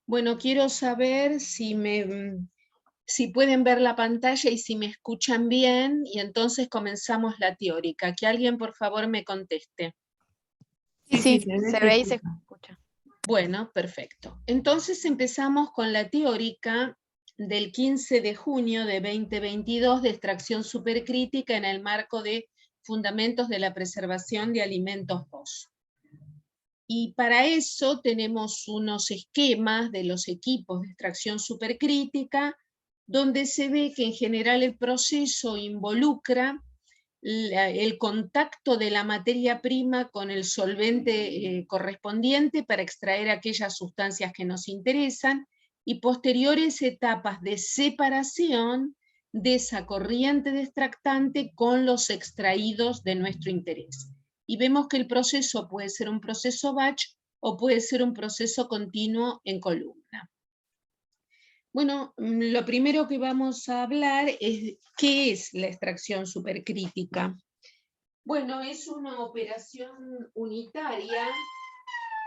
Bueno, quiero saber si pueden ver la pantalla y si me escuchan bien, y entonces comenzamos la teórica. Que alguien, por favor, me conteste. Sí, Sí, sí, se se ve y escucha. se escucha. Bueno, perfecto. Entonces empezamos con la teórica del 15 de junio de 2022 de extracción supercrítica en el marco de Fundamentos de la Preservación de Alimentos 2. Y para eso tenemos unos esquemas de los equipos de extracción supercrítica, donde se ve que en general el proceso involucra el contacto de la materia prima con el solvente correspondiente para extraer aquellas sustancias que nos interesan, y posteriores etapas de separación de esa corriente de extractante con los extraídos de nuestro interés. Y vemos que el proceso puede ser un proceso batch o puede ser un proceso continuo en columna. Bueno, lo primero que vamos a hablar es qué es la extracción supercrítica. Bueno, es una operación unitaria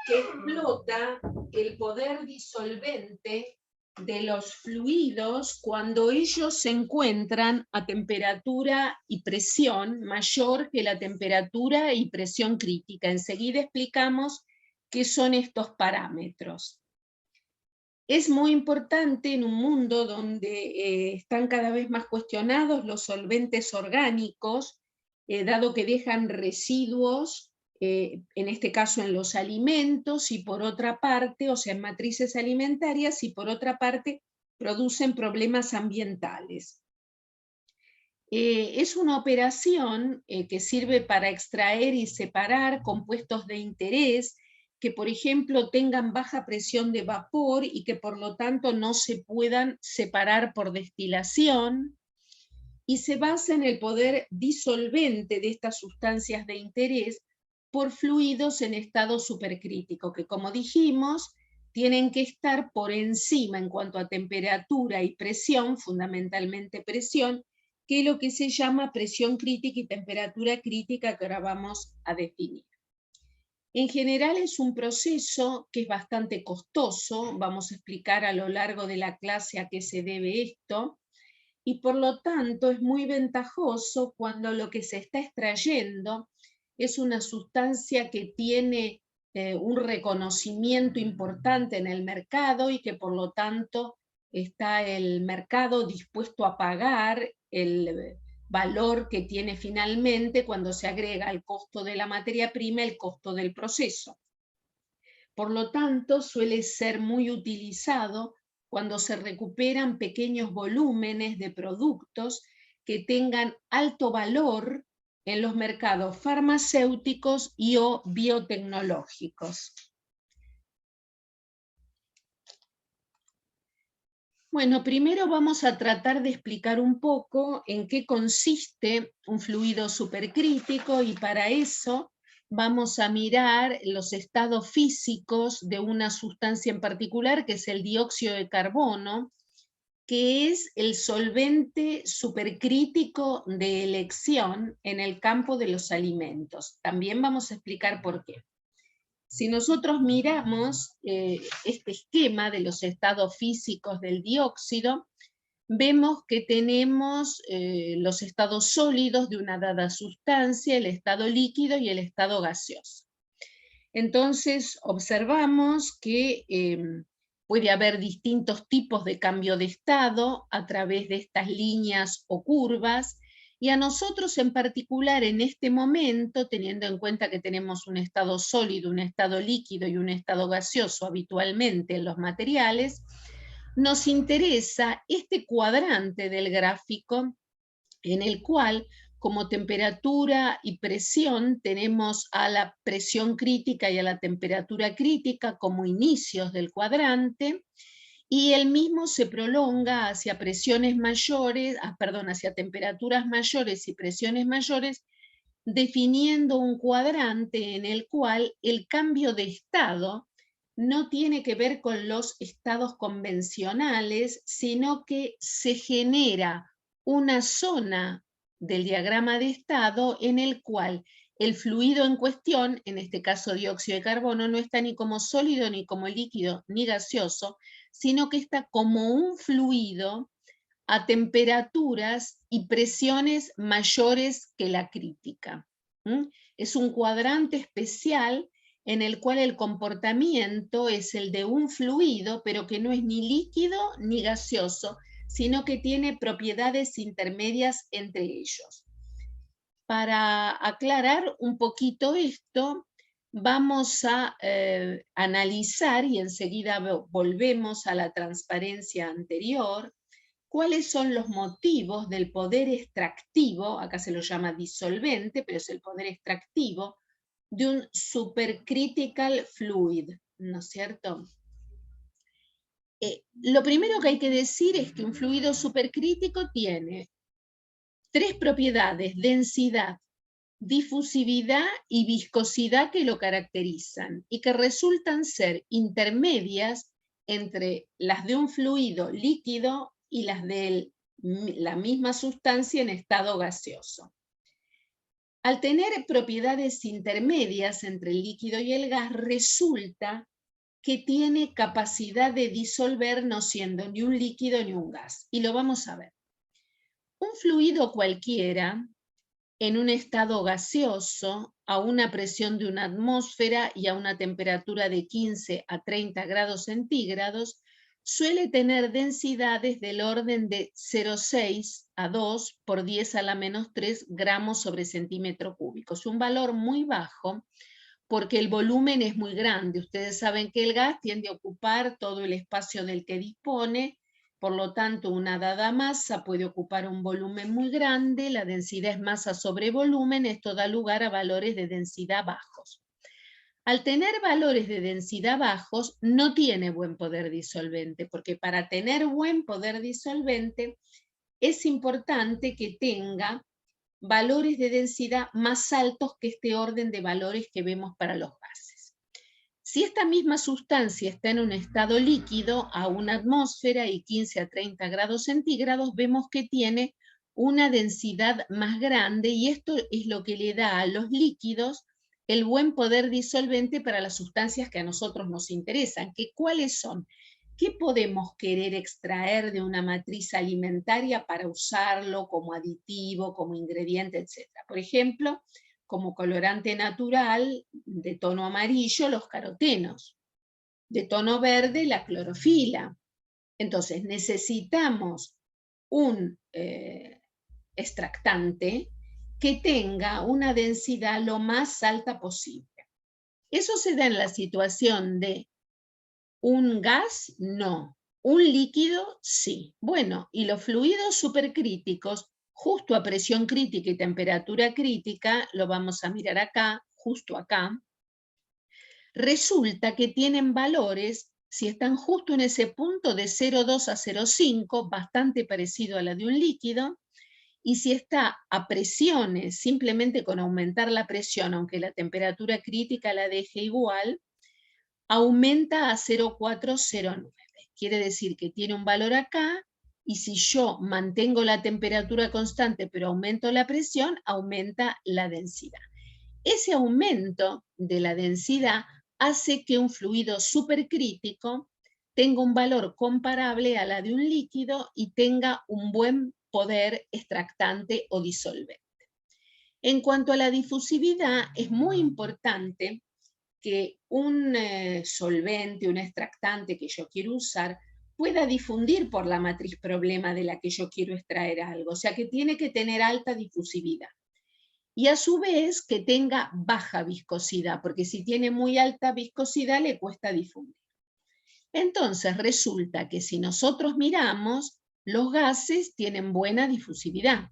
que explota el poder disolvente de los fluidos cuando ellos se encuentran a temperatura y presión mayor que la temperatura y presión crítica. Enseguida explicamos qué son estos parámetros. Es muy importante en un mundo donde están cada vez más cuestionados los solventes orgánicos, dado que dejan residuos, en este caso en los alimentos, y por otra parte, o sea, en matrices alimentarias, y por otra parte, producen problemas ambientales. Es una operación que sirve para extraer y separar compuestos de interés que, por ejemplo, tengan baja presión de vapor y que por lo tanto no se puedan separar por destilación, y se basa en el poder disolvente de estas sustancias de interés por fluidos en estado supercrítico, que, como dijimos, tienen que estar por encima en cuanto a temperatura y presión, fundamentalmente presión, que es lo que se llama presión crítica y temperatura crítica, que ahora vamos a definir. En general es un proceso que es bastante costoso, vamos a explicar a lo largo de la clase a qué se debe esto, y por lo tanto es muy ventajoso cuando lo que se está extrayendo es una sustancia que tiene un reconocimiento importante en el mercado y que por lo tanto está el mercado dispuesto a pagar el valor que tiene finalmente cuando se agrega al costo de la materia prima el costo del proceso. Por lo tanto, suele ser muy utilizado cuando se recuperan pequeños volúmenes de productos que tengan alto valor en los mercados farmacéuticos y o biotecnológicos. Bueno, primero vamos a tratar de explicar un poco en qué consiste un fluido supercrítico, y para eso vamos a mirar los estados físicos de una sustancia en particular, que es el dióxido de carbono, que es el solvente supercrítico de elección en el campo de los alimentos. También vamos a explicar por qué. Si nosotros miramos este esquema de los estados físicos del dióxido, vemos que tenemos los estados sólidos de una dada sustancia, el estado líquido y el estado gaseoso. Entonces observamos que puede haber distintos tipos de cambio de estado a través de estas líneas o curvas, y a nosotros en particular en este momento, teniendo en cuenta que tenemos un estado sólido, un estado líquido y un estado gaseoso habitualmente en los materiales, nos interesa este cuadrante del gráfico en el cual, como temperatura y presión, tenemos a la presión crítica y a la temperatura crítica como inicios del cuadrante, y el mismo se prolonga hacia presiones mayores, hacia temperaturas mayores y presiones mayores, definiendo un cuadrante en el cual el cambio de estado no tiene que ver con los estados convencionales, sino que se genera una zona del diagrama de estado en el cual el fluido en cuestión, en este caso dióxido de carbono, no está ni como sólido, ni como líquido, ni gaseoso, sino que está como un fluido a temperaturas y presiones mayores que la crítica. Es un cuadrante especial en el cual el comportamiento es el de un fluido, pero que no es ni líquido ni gaseoso, sino que tiene propiedades intermedias entre ellos. Para aclarar un poquito esto, vamos a analizar, y enseguida volvemos a la transparencia anterior, cuáles son los motivos del poder extractivo, acá se lo llama disolvente, pero es el poder extractivo, de un supercritical fluid, ¿no es cierto? Lo primero que hay que decir es que un fluido supercrítico tiene tres propiedades: densidad, difusividad y viscosidad, que lo caracterizan y que resultan ser intermedias entre las de un fluido líquido y las de la misma sustancia en estado gaseoso. Al tener propiedades intermedias entre el líquido y el gas, resulta que tiene capacidad de disolver, no siendo ni un líquido ni un gas. Y lo vamos a ver. Un fluido cualquiera, en un estado gaseoso, a una presión de una atmósfera y a una temperatura de 15 a 30 grados centígrados, suele tener densidades del orden de 0,6 a 2 por 10 a la menos 3 gramos sobre centímetro cúbico. Es un valor muy bajo porque el volumen es muy grande. Ustedes saben que el gas tiende a ocupar todo el espacio del que dispone, por lo tanto, una dada masa puede ocupar un volumen muy grande, la densidad es masa sobre volumen, esto da lugar a valores de densidad bajos. Al tener valores de densidad bajos, no tiene buen poder disolvente, porque para tener buen poder disolvente es importante que tenga valores de densidad más altos que este orden de valores que vemos para los gases. Si esta misma sustancia está en un estado líquido a una atmósfera y 15 a 30 grados centígrados, vemos que tiene una densidad más grande, y esto es lo que le da a los líquidos el buen poder disolvente para las sustancias que a nosotros nos interesan. ¿Que cuáles son? ¿Qué podemos querer extraer de una matriz alimentaria para usarlo como aditivo, como ingrediente, etcétera? Por ejemplo, como colorante natural de tono amarillo, los carotenos, de tono verde, la clorofila. Entonces necesitamos un extractante que tenga una densidad lo más alta posible. Eso se da en la situación de un gas, no. Un líquido, sí. Bueno, y los fluidos supercríticos, justo a presión crítica y temperatura crítica, lo vamos a mirar acá, justo acá, resulta que tienen valores, si están justo en ese punto, de 0,2 a 0,5, bastante parecido a la de un líquido, y si está a presiones, simplemente con aumentar la presión, aunque la temperatura crítica la deje igual, aumenta a 0,409. Quiere decir que tiene un valor acá, y si yo mantengo la temperatura constante pero aumento la presión, aumenta la densidad. Ese aumento de la densidad hace que un fluido supercrítico tenga un valor comparable a la de un líquido y tenga un buen poder extractante o disolvente. En cuanto a la difusividad, es muy importante que un solvente, un extractante que yo quiero usar, pueda difundir por la matriz problema de la que yo quiero extraer algo. O sea que tiene que tener alta difusividad. Y a su vez que tenga baja viscosidad, porque si tiene muy alta viscosidad le cuesta difundir. Entonces resulta que si nosotros miramos, los gases tienen buena difusividad.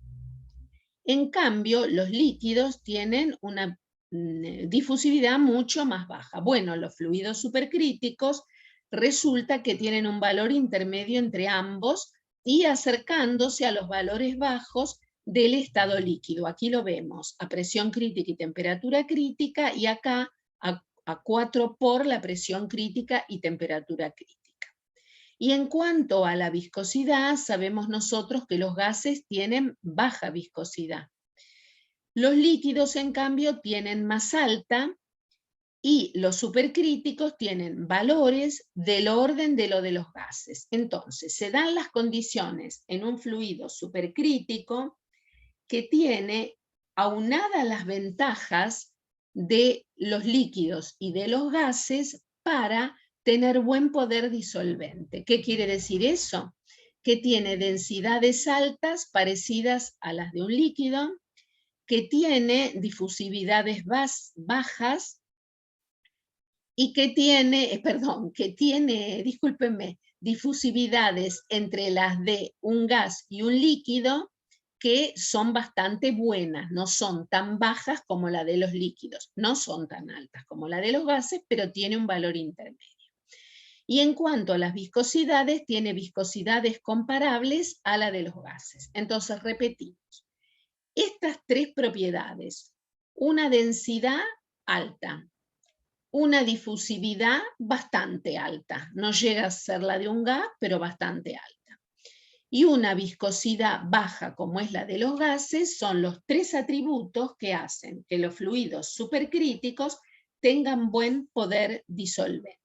En cambio, los líquidos tienen una difusividad mucho más baja. Bueno, los fluidos supercríticos resulta que tienen un valor intermedio entre ambos y acercándose a los valores bajos del estado líquido. Aquí lo vemos, a presión crítica y temperatura crítica, y acá a 4 por la presión crítica y temperatura crítica. Y en cuanto a la viscosidad, sabemos nosotros que los gases tienen baja viscosidad. Los líquidos, en cambio, tienen más alta y los supercríticos tienen valores del orden de lo de los gases. Entonces, se dan las condiciones en un fluido supercrítico que tiene aunadas las ventajas de los líquidos y de los gases para tener buen poder disolvente. ¿Qué quiere decir eso? Que tiene densidades altas parecidas a las de un líquido, que tiene difusividades bajas y que tiene, discúlpenme, difusividades entre las de un gas y un líquido que son bastante buenas, no son tan bajas como la de los líquidos, no son tan altas como la de los gases, pero tiene un valor intermedio. Y en cuanto a las viscosidades, tiene viscosidades comparables a la de los gases. Entonces, repetimos, estas tres propiedades, una densidad alta, una difusividad bastante alta, no llega a ser la de un gas, pero bastante alta, y una viscosidad baja como es la de los gases, son los tres atributos que hacen que los fluidos supercríticos tengan buen poder disolvente.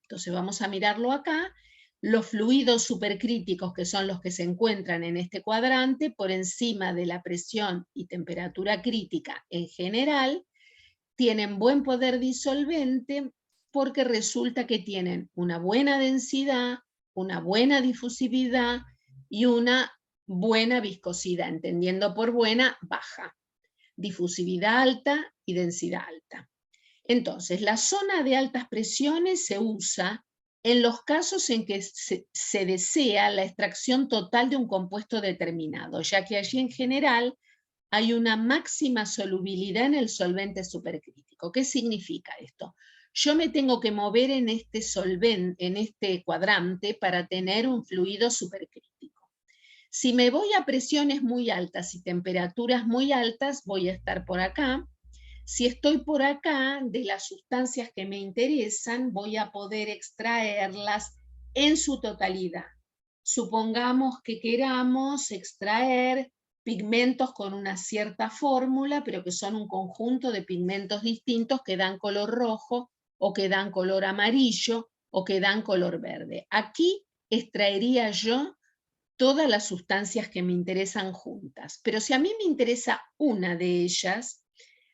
Entonces vamos a mirarlo acá. Los fluidos supercríticos, que son los que se encuentran en este cuadrante, por encima de la presión y temperatura crítica en general, tienen buen poder disolvente porque resulta que tienen una buena densidad, una buena difusividad y una buena viscosidad, entendiendo por buena, baja, difusividad alta y densidad alta. Entonces, la zona de altas presiones se usa en los casos en que se desea la extracción total de un compuesto determinado, ya que allí en general hay una máxima solubilidad en el solvente supercrítico. ¿Qué significa esto? Yo me tengo que mover en este solvente, en este cuadrante, para tener un fluido supercrítico. Si me voy a presiones muy altas y temperaturas muy altas, voy a estar por acá. Si estoy por acá, de las sustancias que me interesan, voy a poder extraerlas en su totalidad. Supongamos que queramos extraer pigmentos con una cierta fórmula, pero que son un conjunto de pigmentos distintos que dan color rojo, o que dan color amarillo, o que dan color verde. Aquí extraería yo todas las sustancias que me interesan juntas, pero si a mí me interesa una de ellas,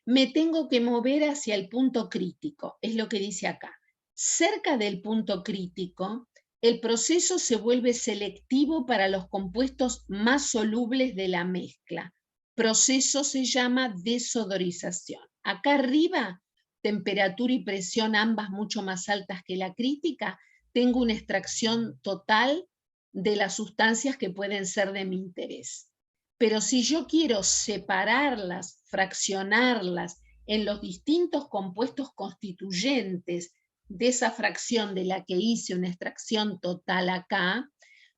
me tengo que mover hacia el punto crítico, es lo que dice acá. Cerca del punto crítico, el proceso se vuelve selectivo para los compuestos más solubles de la mezcla. Proceso se llama desodorización. Acá arriba, temperatura y presión ambas mucho más altas que la crítica, tengo una extracción total de las sustancias que pueden ser de mi interés. Pero si yo quiero separarlas, fraccionarlas en los distintos compuestos constituyentes de esa fracción de la que hice una extracción total acá,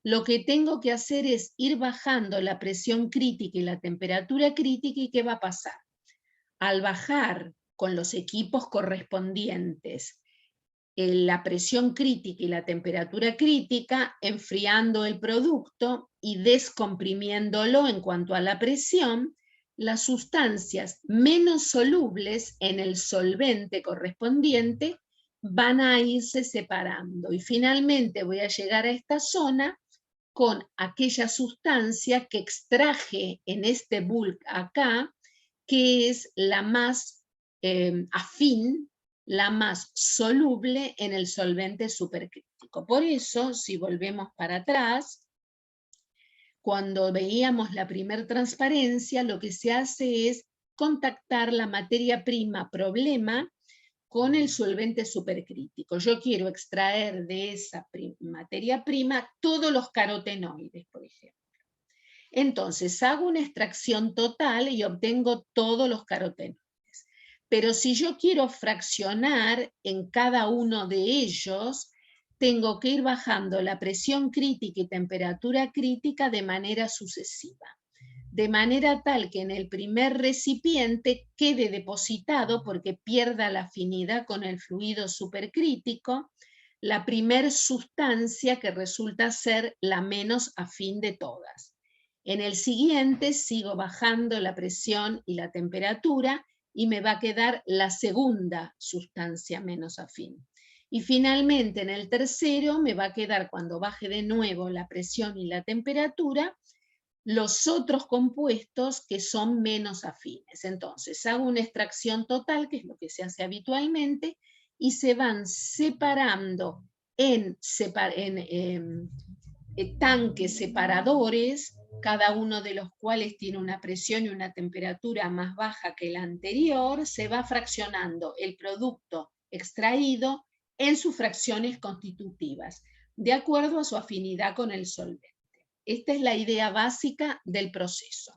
lo que tengo que hacer es ir bajando la presión crítica y la temperatura crítica. ¿Y qué va a pasar? Al bajar con los equipos correspondientes la presión crítica y la temperatura crítica, enfriando el producto y descomprimiéndolo en cuanto a la presión, las sustancias menos solubles en el solvente correspondiente van a irse separando. Y finalmente voy a llegar a esta zona con aquella sustancia que extraje en este bulk acá, que es la más afín, la más soluble en el solvente supercrítico. Por eso, si volvemos para atrás, cuando veíamos la primer transparencia, lo que se hace es contactar la materia prima problema con el solvente supercrítico. Yo quiero extraer de esa materia prima todos los carotenoides, por ejemplo. Entonces hago una extracción total y obtengo todos los carotenoides. Pero si yo quiero fraccionar en cada uno de ellos, tengo que ir bajando la presión crítica y temperatura crítica de manera sucesiva, de manera tal que en el primer recipiente quede depositado, porque pierda la afinidad con el fluido supercrítico, la primer sustancia que resulta ser la menos afín de todas. En el siguiente sigo bajando la presión y la temperatura y me va a quedar la segunda sustancia menos afín. Y finalmente en el tercero me va a quedar, cuando baje de nuevo la presión y la temperatura, los otros compuestos que son menos afines. Entonces hago una extracción total, que es lo que se hace habitualmente, y se van separando en tanques separadores, cada uno de los cuales tiene una presión y una temperatura más baja que la anterior. Se va fraccionando el producto extraído en sus fracciones constitutivas, de acuerdo a su afinidad con el solvente. Esta es la idea básica del proceso.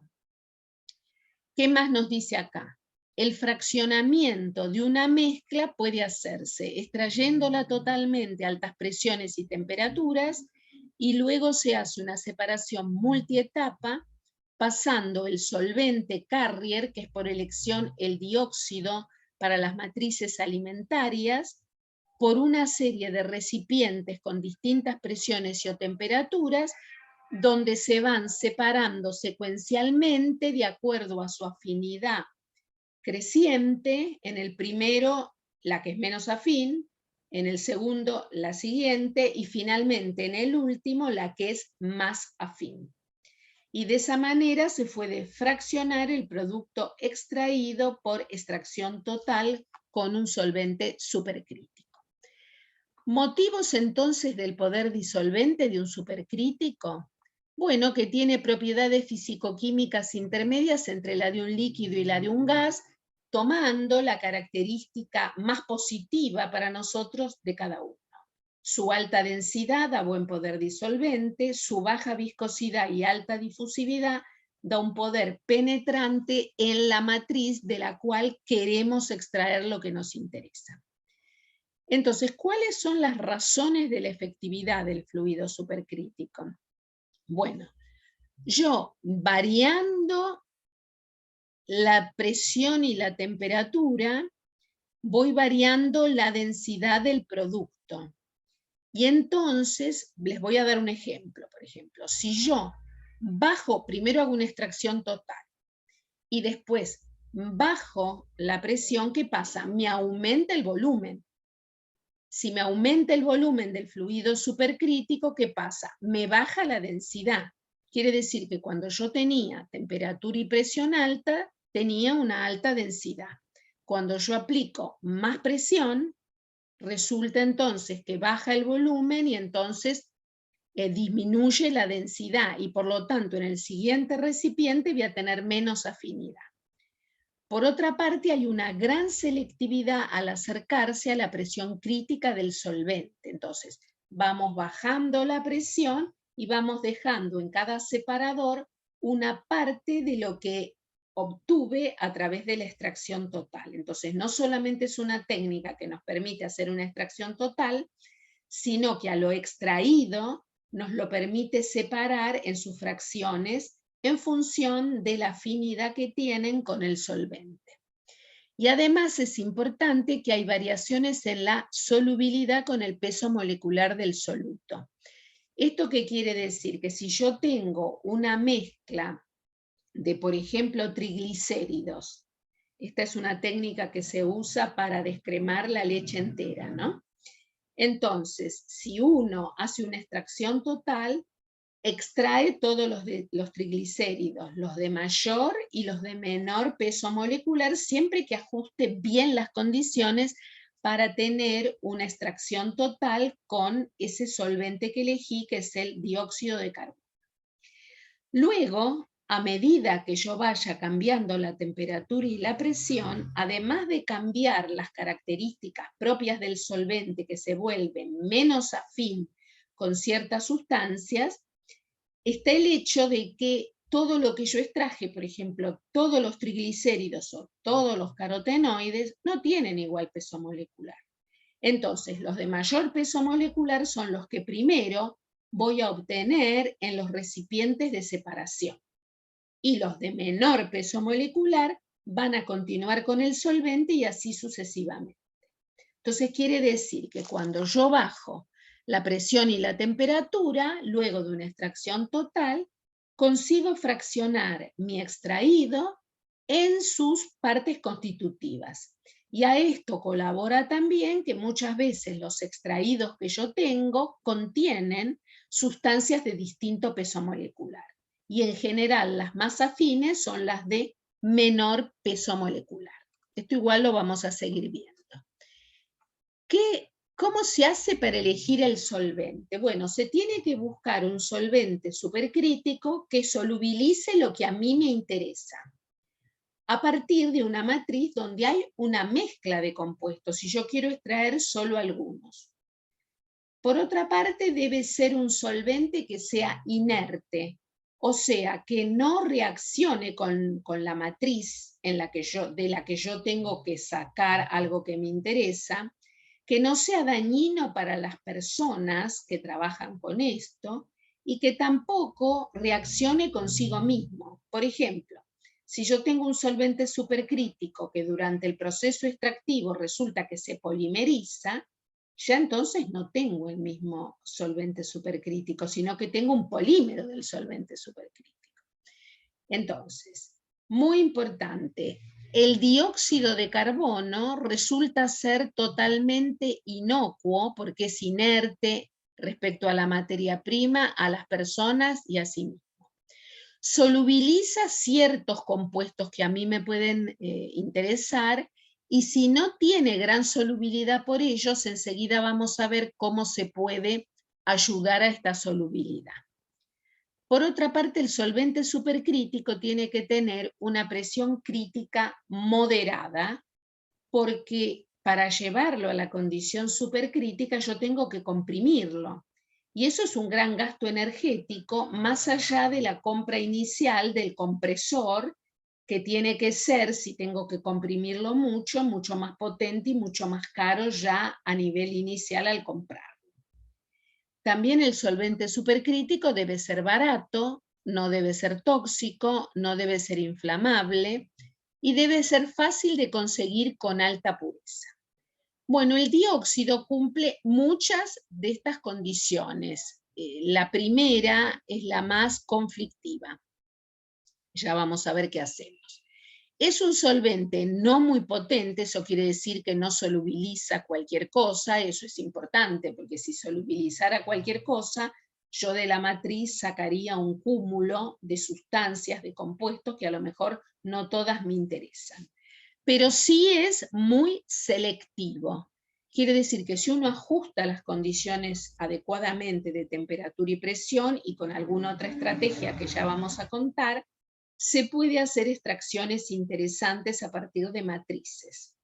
¿Qué más nos dice acá? El fraccionamiento de una mezcla puede hacerse extrayéndola totalmente a altas presiones y temperaturas, y luego se hace una separación multietapa pasando el solvente carrier, que es por elección el dióxido para las matrices alimentarias, por una serie de recipientes con distintas presiones o temperaturas, donde se van separando secuencialmente de acuerdo a su afinidad creciente. En el primero, la que es menos afín; en el segundo, la siguiente; y finalmente en el último, la que es más afín. Y de esa manera se puede fraccionar el producto extraído por extracción total con un solvente supercrítico. ¿Motivos entonces del poder disolvente de un supercrítico? Bueno, que tiene propiedades físico-químicas intermedias entre la de un líquido y la de un gas, tomando la característica más positiva para nosotros de cada uno. Su alta densidad da buen poder disolvente, su baja viscosidad y alta difusividad da un poder penetrante en la matriz de la cual queremos extraer lo que nos interesa. Entonces, ¿cuáles son las razones de la efectividad del fluido supercrítico? Bueno, yo variando la presión y la temperatura, voy variando la densidad del producto. Y entonces, les voy a dar un ejemplo. Por ejemplo, si yo bajo, primero hago una extracción total, y después bajo la presión, ¿qué pasa? Me aumenta el volumen. Si me aumenta el volumen del fluido supercrítico, ¿qué pasa? Me baja la densidad. Quiere decir que cuando yo tenía temperatura y presión alta, tenía una alta densidad. Cuando yo aplico más presión, resulta entonces que baja el volumen y entonces disminuye la densidad, y por lo tanto en el siguiente recipiente voy a tener menos afinidad. Por otra parte, hay una gran selectividad al acercarse a la presión crítica del solvente. Entonces, vamos bajando la presión y vamos dejando en cada separador una parte de lo que obtuve a través de la extracción total. Entonces, no solamente es una técnica que nos permite hacer una extracción total, sino que a lo extraído nos lo permite separar en sus fracciones en función de la afinidad que tienen con el solvente. Y además es importante que hay variaciones en la solubilidad con el peso molecular del soluto. ¿Esto qué quiere decir? Que si yo tengo una mezcla de, por ejemplo, triglicéridos, esta es una técnica que se usa para descremar la leche entera, ¿no? Entonces, si uno hace una extracción total, extrae todos los triglicéridos, los de mayor y los de menor peso molecular, siempre que ajuste bien las condiciones para tener una extracción total con ese solvente que elegí, que es el dióxido de carbono. Luego, a medida que yo vaya cambiando la temperatura y la presión, además de cambiar las características propias del solvente, que se vuelven menos afín con ciertas sustancias, está el hecho de que todo lo que yo extraje, por ejemplo, todos los triglicéridos o todos los carotenoides, no tienen igual peso molecular. Entonces, los de mayor peso molecular son los que primero voy a obtener en los recipientes de separación. Y los de menor peso molecular van a continuar con el solvente y así sucesivamente. Entonces, quiere decir que cuando yo bajo la presión y la temperatura, luego de una extracción total, consigo fraccionar mi extraído en sus partes constitutivas. Y a esto colabora también que muchas veces los extraídos que yo tengo contienen sustancias de distinto peso molecular. Y en general las más afines son las de menor peso molecular. Esto igual lo vamos a seguir viendo. ¿Cómo se hace para elegir el solvente? Bueno, se tiene que buscar un solvente supercrítico que solubilice lo que a mí me interesa, a partir de una matriz donde hay una mezcla de compuestos, y yo quiero extraer solo algunos. Por otra parte, debe ser un solvente que sea inerte, o sea, que no reaccione con la matriz de la que yo tengo que sacar algo que me interesa, que no sea dañino para las personas que trabajan con esto y que tampoco reaccione consigo mismo. Por ejemplo, si yo tengo un solvente supercrítico que durante el proceso extractivo resulta que se polimeriza, ya entonces no tengo el mismo solvente supercrítico, sino que tengo un polímero del solvente supercrítico. Entonces, muy importante, el dióxido de carbono resulta ser totalmente inocuo porque es inerte respecto a la materia prima, a las personas y a sí mismo. Solubiliza ciertos compuestos que a mí me pueden interesar, y si no tiene gran solubilidad por ellos, enseguida vamos a ver cómo se puede ayudar a esta solubilidad. Por otra parte, el solvente supercrítico tiene que tener una presión crítica moderada, porque para llevarlo a la condición supercrítica yo tengo que comprimirlo. Y eso es un gran gasto energético, más allá de la compra inicial del compresor, que tiene que ser, si tengo que comprimirlo mucho, mucho más potente y mucho más caro ya a nivel inicial al comprar. También el solvente supercrítico debe ser barato, no debe ser tóxico, no debe ser inflamable y debe ser fácil de conseguir con alta pureza. Bueno, el dióxido cumple muchas de estas condiciones. La primera es la más conflictiva. Ya vamos a ver qué hacemos. Es un solvente no muy potente, eso quiere decir que no solubiliza cualquier cosa, eso es importante, porque si solubilizara cualquier cosa, yo de la matriz sacaría un cúmulo de sustancias, de compuestos, que a lo mejor no todas me interesan. Pero sí es muy selectivo. Quiere decir que si uno ajusta las condiciones adecuadamente de temperatura y presión, y con alguna otra estrategia que ya vamos a contar, se puede hacer extracciones interesantes a partir de matrices.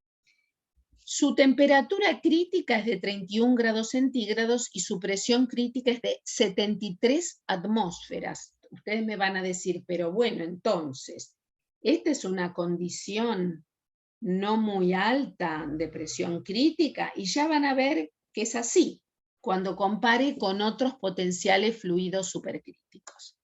Su temperatura crítica es de 31 grados centígrados y su presión crítica es de 73 atmósferas. Ustedes me van a decir, pero bueno, entonces, esta es una condición no muy alta de presión crítica, y ya van a ver que es así cuando compare con otros potenciales fluidos supercríticos.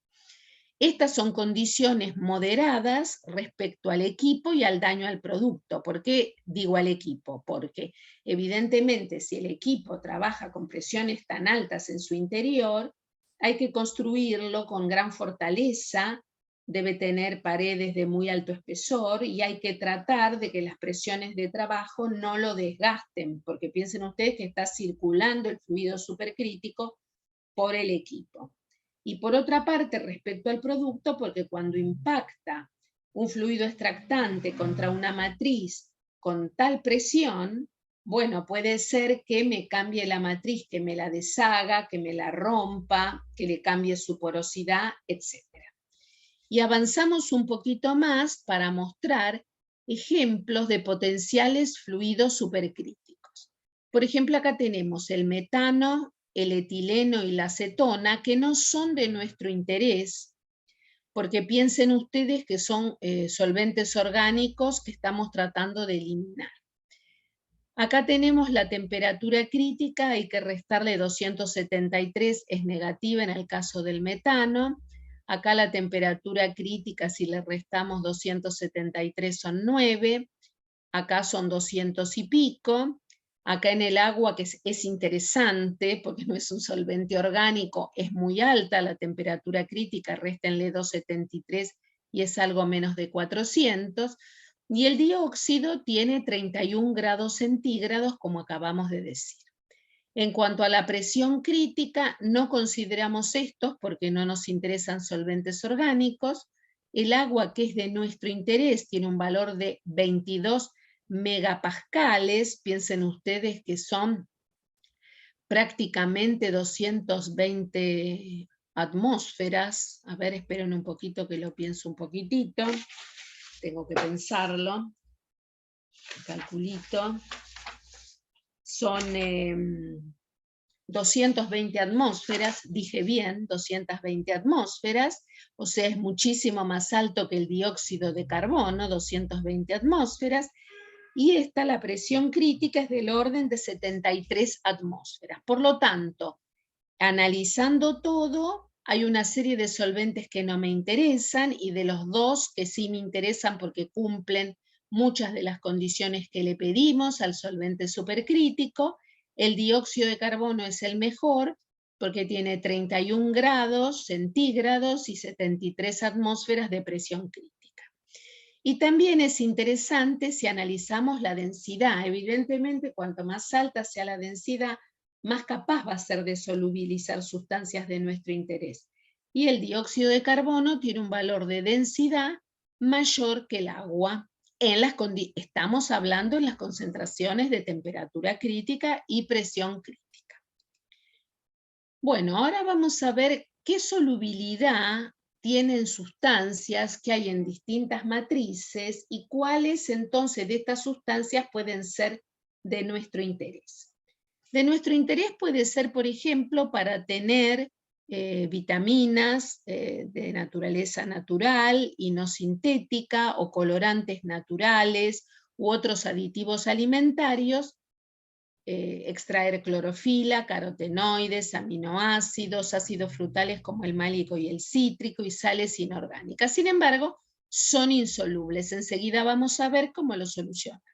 Estas son condiciones moderadas respecto al equipo y al daño al producto. ¿Por qué digo al equipo? Porque evidentemente si el equipo trabaja con presiones tan altas en su interior, hay que construirlo con gran fortaleza, debe tener paredes de muy alto espesor y hay que tratar de que las presiones de trabajo no lo desgasten, porque piensen ustedes que está circulando el fluido supercrítico por el equipo. Y por otra parte, respecto al producto, porque cuando impacta un fluido extractante contra una matriz con tal presión, bueno, puede ser que me cambie la matriz, que me la deshaga, que me la rompa, que le cambie su porosidad, etc. Y avanzamos un poquito más para mostrar ejemplos de potenciales fluidos supercríticos. Por ejemplo, acá tenemos el metano, el etileno y la acetona, que no son de nuestro interés, porque piensen ustedes que son solventes orgánicos que estamos tratando de eliminar. Acá tenemos la temperatura crítica, hay que restarle 273, es negativa en el caso del metano. Acá la temperatura crítica, si le restamos 273 son 9, acá son 200 y pico. Acá en el agua, que es interesante, porque no es un solvente orgánico, es muy alta la temperatura crítica, réstenle 273 y es algo menos de 400, y el dióxido tiene 31 grados centígrados, como acabamos de decir. En cuanto a la presión crítica, no consideramos estos porque no nos interesan solventes orgánicos. El agua, que es de nuestro interés, tiene un valor de 22 megapascales. Piensen ustedes que son prácticamente 220 atmósferas. A ver, esperen un poquito que lo pienso un poquitito. Tengo que pensarlo. Calculito. Son 220 atmósferas, dije bien, 220 atmósferas, o sea, es muchísimo más alto que el dióxido de carbono, 220 atmósferas, y esta, la presión crítica, es del orden de 73 atmósferas. Por lo tanto, analizando todo, hay una serie de solventes que no me interesan y de los dos que sí me interesan porque cumplen muchas de las condiciones que le pedimos al solvente supercrítico. El dióxido de carbono es el mejor porque tiene 31 grados centígrados y 73 atmósferas de presión crítica. Y también es interesante si analizamos la densidad. Evidentemente, cuanto más alta sea la densidad, más capaz va a ser de solubilizar sustancias de nuestro interés. Y el dióxido de carbono tiene un valor de densidad mayor que el agua. Estamos hablando en las concentraciones de temperatura crítica y presión crítica. Bueno, ahora vamos a ver qué solubilidad tienen sustancias que hay en distintas matrices y cuáles entonces de estas sustancias pueden ser de nuestro interés. De nuestro interés puede ser, por ejemplo, para tener vitaminas de naturaleza natural y no sintética, o colorantes naturales u otros aditivos alimentarios, extraer clorofila, carotenoides, aminoácidos, ácidos frutales como el málico y el cítrico, y sales inorgánicas. Sin embargo, son insolubles. Enseguida vamos a ver cómo lo solucionamos.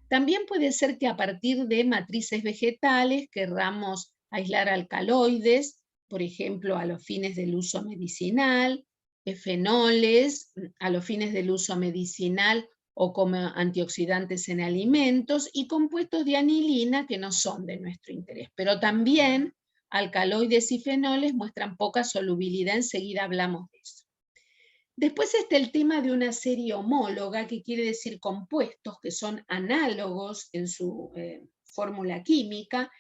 También puede ser que a partir de matrices vegetales querramos aislar alcaloides, por ejemplo, a los fines del uso medicinal, fenoles, a los fines del uso medicinal o como antioxidantes en alimentos, y compuestos de anilina que no son de nuestro interés. Pero también alcaloides y fenoles muestran poca solubilidad, enseguida hablamos de eso. Después está el tema de una serie homóloga, que quiere decir compuestos que son análogos en su fórmula química,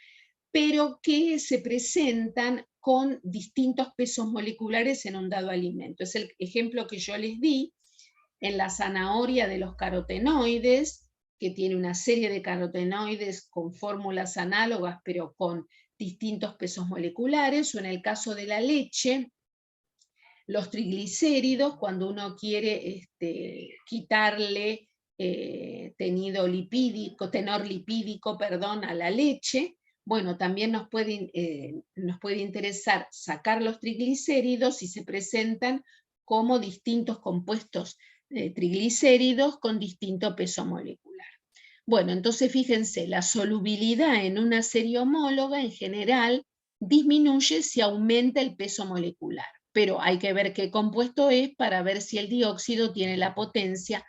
pero que se presentan con distintos pesos moleculares en un dado alimento. Es el ejemplo que yo les di en la zanahoria de los carotenoides, que tiene una serie de carotenoides con fórmulas análogas, pero con distintos pesos moleculares, o en el caso de la leche, los triglicéridos, cuando uno quiere quitarle tenor lipídico, a la leche. Bueno, también nos puede interesar sacar los triglicéridos si se presentan como distintos compuestos triglicéridos con distinto peso molecular. Bueno, entonces fíjense, la solubilidad en una serie homóloga en general disminuye si aumenta el peso molecular, pero hay que ver qué compuesto es para ver si el dióxido tiene la potencia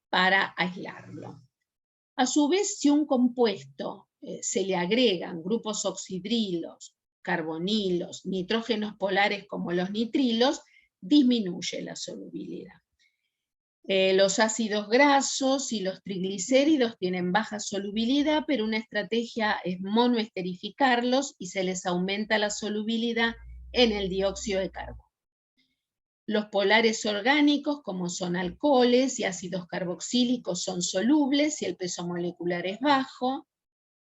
para aislarlo. A su vez, si un compuesto se le agregan grupos oxidrilos, carbonilos, nitrógenos polares como los nitrilos, disminuye la solubilidad. Los ácidos grasos y los triglicéridos tienen baja solubilidad, pero una estrategia es monoesterificarlos y se les aumenta la solubilidad en el dióxido de carbono. Los polares orgánicos, como son alcoholes y ácidos carboxílicos, son solubles y el peso molecular es bajo.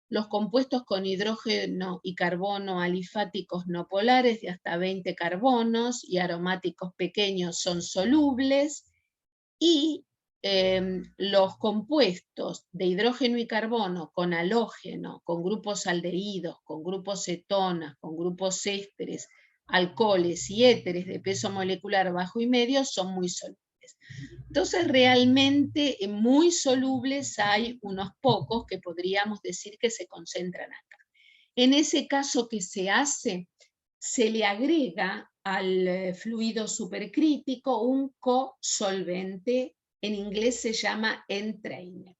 Los compuestos con hidrógeno y carbono alifáticos no polares de hasta 20 carbonos y aromáticos pequeños son solubles. Y los compuestos de hidrógeno y carbono con halógeno, con grupos aldehídos, con grupos cetonas, con grupos ésteres, alcoholes y éteres de peso molecular bajo y medio son muy solubles. solubles. Entonces, realmente muy solubles hay unos pocos que podríamos decir que se concentran acá. En ese caso, ¿qué se hace? Se le agrega al fluido supercrítico un cosolvente, en inglés se llama entrainer.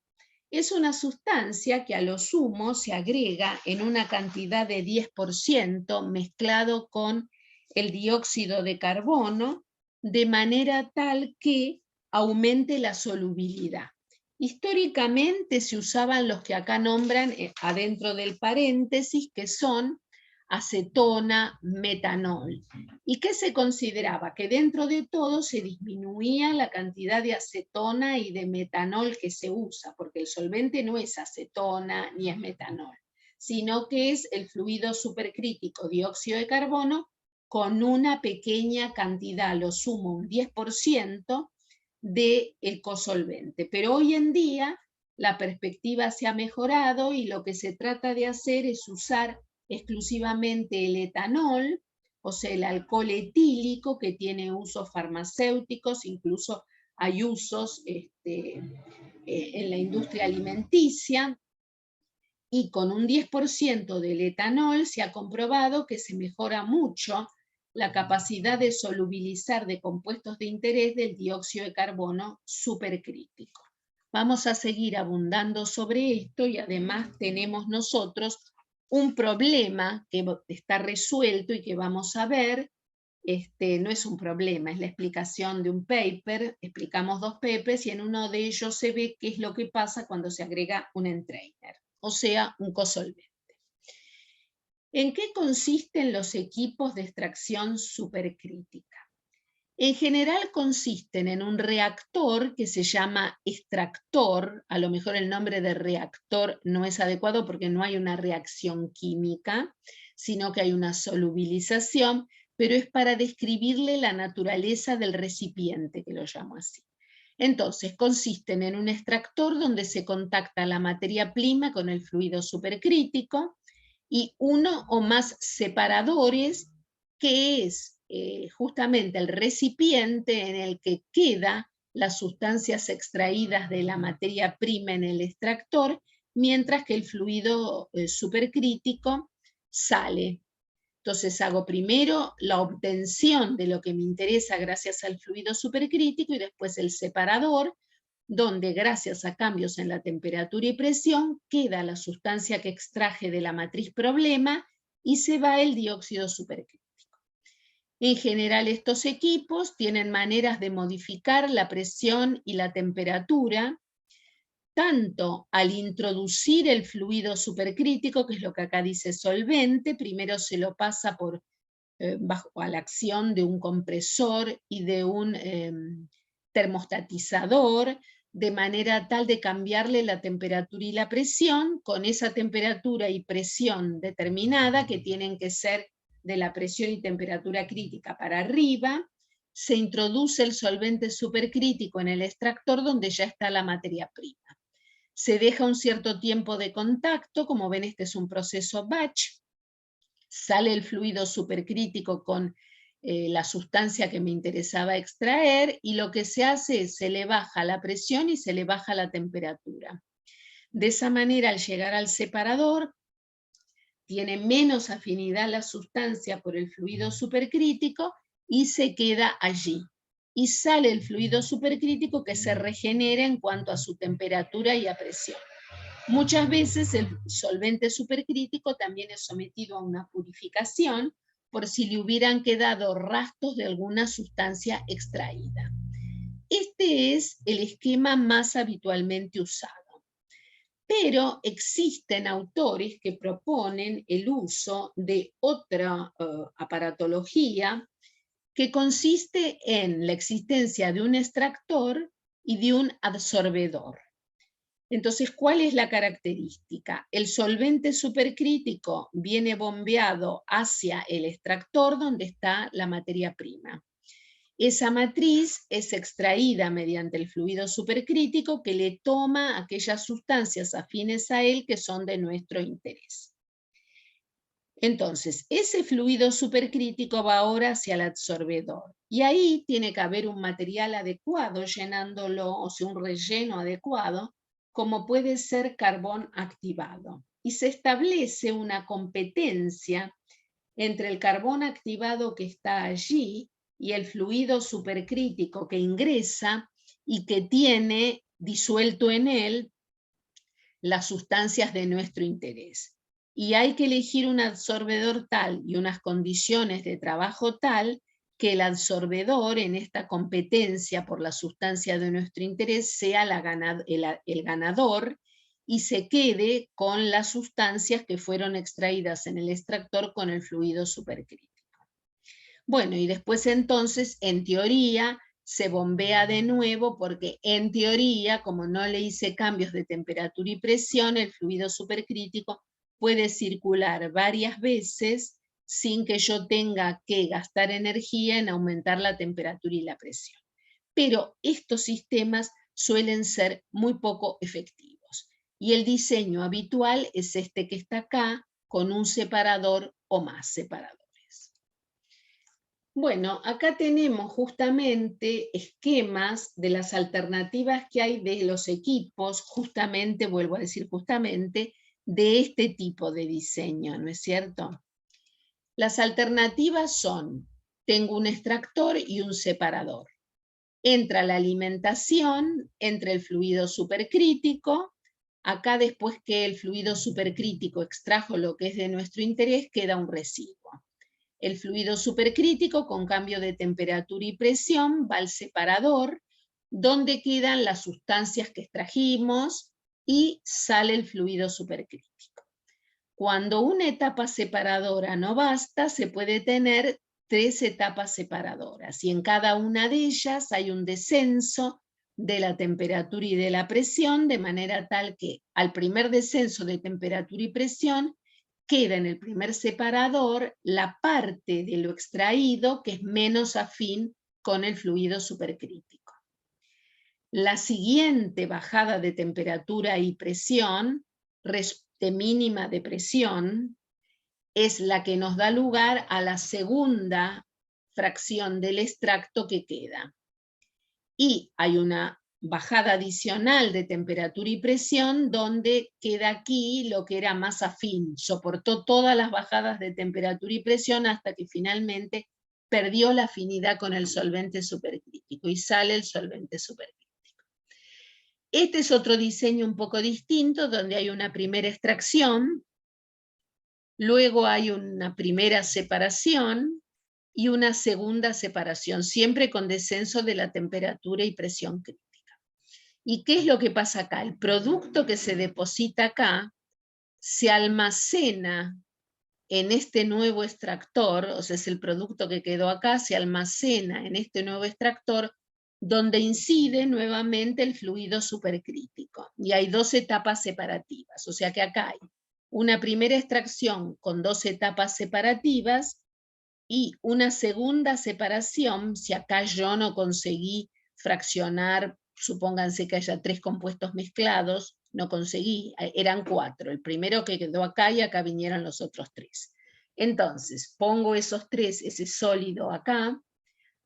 Es una sustancia que a lo sumo se agrega en una cantidad de 10% mezclado con el dióxido de carbono, de manera tal que aumente la solubilidad. Históricamente se usaban los que acá nombran adentro del paréntesis, que son acetona, metanol. ¿Y qué se consideraba? Que dentro de todo se disminuía la cantidad de acetona y de metanol que se usa, porque el solvente no es acetona ni es metanol, sino que es el fluido supercrítico dióxido de carbono con una pequeña cantidad, lo sumo un 10% de ecosolvente. Pero hoy en día la perspectiva se ha mejorado y lo que se trata de hacer es usar exclusivamente el etanol, o sea, el alcohol etílico, que tiene usos farmacéuticos, incluso hay usos en la industria alimenticia, y con un 10% del etanol se ha comprobado que se mejora mucho la capacidad de solubilizar de compuestos de interés del dióxido de carbono supercrítico. Vamos a seguir abundando sobre esto y además tenemos nosotros un problema que está resuelto y que vamos a ver. No es un problema, es la explicación de un paper. Explicamos 2 papers y en uno de ellos se ve qué es lo que pasa cuando se agrega un entrainer, o sea, un cosolvente. ¿En qué consisten los equipos de extracción supercrítica? En general consisten en un reactor que se llama extractor. A lo mejor el nombre de reactor no es adecuado porque no hay una reacción química, sino que hay una solubilización, pero es para describirle la naturaleza del recipiente, que lo llamo así. Entonces, consisten en un extractor donde se contacta la materia prima con el fluido supercrítico y uno o más separadores, que es justamente el recipiente en el que queda las sustancias extraídas de la materia prima en el extractor, mientras que el fluido supercrítico sale. Entonces hago primero la obtención de lo que me interesa gracias al fluido supercrítico y después el separador, donde gracias a cambios en la temperatura y presión queda la sustancia que extraje de la matriz problema y se va el dióxido supercrítico. En general, estos equipos tienen maneras de modificar la presión y la temperatura, tanto al introducir el fluido supercrítico, que es lo que acá dice solvente, primero se lo pasa bajo la acción de un compresor y de un termostatizador, de manera tal de cambiarle la temperatura y la presión, con esa temperatura y presión determinada, que tienen que ser de la presión y temperatura crítica para arriba, se introduce el solvente supercrítico en el extractor donde ya está la materia prima. Se deja un cierto tiempo de contacto, como ven este es un proceso batch, sale el fluido supercrítico con la sustancia que me interesaba extraer y lo que se hace es se le baja la presión y se le baja la temperatura. De esa manera, al llegar al separador, tiene menos afinidad la sustancia por el fluido supercrítico y se queda allí. Y sale el fluido supercrítico que se regenera en cuanto a su temperatura y a presión. Muchas veces el solvente supercrítico también es sometido a una purificación por si le hubieran quedado rastros de alguna sustancia extraída. Este es el esquema más habitualmente usado. Pero existen autores que proponen el uso de otra aparatología que consiste en la existencia de un extractor y de un absorbedor. Entonces, ¿cuál es la característica? El solvente supercrítico viene bombeado hacia el extractor donde está la materia prima. Esa matriz es extraída mediante el fluido supercrítico que le toma aquellas sustancias afines a él que son de nuestro interés. Entonces, ese fluido supercrítico va ahora hacia el absorbedor. Y ahí tiene que haber un material adecuado llenándolo, o sea, un relleno adecuado, como puede ser carbón activado. Y se establece una competencia entre el carbón activado que está allí y el fluido supercrítico que ingresa y que tiene disuelto en él las sustancias de nuestro interés. Y hay que elegir un absorbedor tal y unas condiciones de trabajo tal que el absorbedor en esta competencia por la sustancia de nuestro interés sea el ganador y se quede con las sustancias que fueron extraídas en el extractor con el fluido supercrítico. Bueno, y después entonces, en teoría, se bombea de nuevo porque en teoría, como no le hice cambios de temperatura y presión, el fluido supercrítico puede circular varias veces sin que yo tenga que gastar energía en aumentar la temperatura y la presión. Pero estos sistemas suelen ser muy poco efectivos. Y el diseño habitual es este que está acá, con un separador o más separadores. Bueno, acá tenemos justamente esquemas de las alternativas que hay de los equipos, justamente, vuelvo a decir justamente, de este tipo de diseño, ¿no es cierto? Las alternativas son, tengo un extractor y un separador. Entra la alimentación, entra el fluido supercrítico. Acá después que el fluido supercrítico extrajo lo que es de nuestro interés, queda un residuo. El fluido supercrítico con cambio de temperatura y presión va al separador, donde quedan las sustancias que extrajimos y sale el fluido supercrítico. Cuando una etapa separadora no basta, se puede tener 3 etapas separadoras y en cada una de ellas hay un descenso de la temperatura y de la presión, de manera tal que al primer descenso de temperatura y presión queda en el primer separador la parte de lo extraído que es menos afín con el fluido supercrítico. La siguiente bajada de temperatura y presión, de mínima de presión, es la que nos da lugar a la segunda fracción del extracto que queda. Y hay una bajada adicional de temperatura y presión donde queda aquí lo que era más afín, soportó todas las bajadas de temperatura y presión hasta que finalmente perdió la afinidad con el solvente supercrítico y sale el solvente supercrítico. Este es otro diseño un poco distinto donde hay una primera extracción, luego hay una primera separación y una segunda separación, siempre con descenso de la temperatura y presión crítica. ¿Y qué es lo que pasa acá? El producto que se deposita acá se almacena en este nuevo extractor, o sea, es el producto que quedó acá, se almacena en este nuevo extractor, donde incide nuevamente el fluido supercrítico. Y hay 2 etapas separativas, o sea que acá hay una primera extracción con 2 etapas separativas y una segunda separación, si acá yo no conseguí fraccionar, supónganse que haya 3 compuestos mezclados, no conseguí, eran 4, el primero que quedó acá y acá vinieron los otros 3. Entonces, pongo esos 3, ese sólido acá,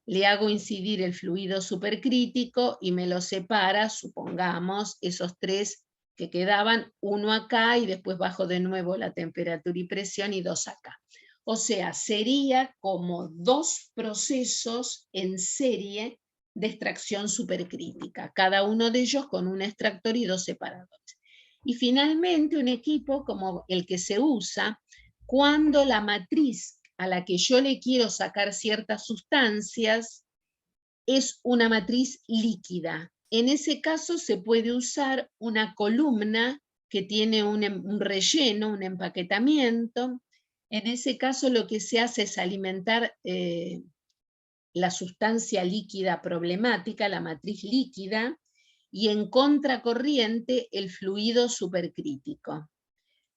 le hago incidir el fluido supercrítico y me lo separa, supongamos, esos 3 que quedaban, uno acá y después bajo de nuevo la temperatura y presión y 2 acá. O sea, sería como 2 procesos en serie de extracción supercrítica, cada uno de ellos con un extractor y 2 separadores. Y finalmente un equipo como el que se usa cuando la matriz a la que yo le quiero sacar ciertas sustancias es una matriz líquida. En ese caso se puede usar una columna que tiene un relleno, un empaquetamiento. En ese caso lo que se hace es alimentar la sustancia líquida problemática, la matriz líquida, y en contracorriente el fluido supercrítico.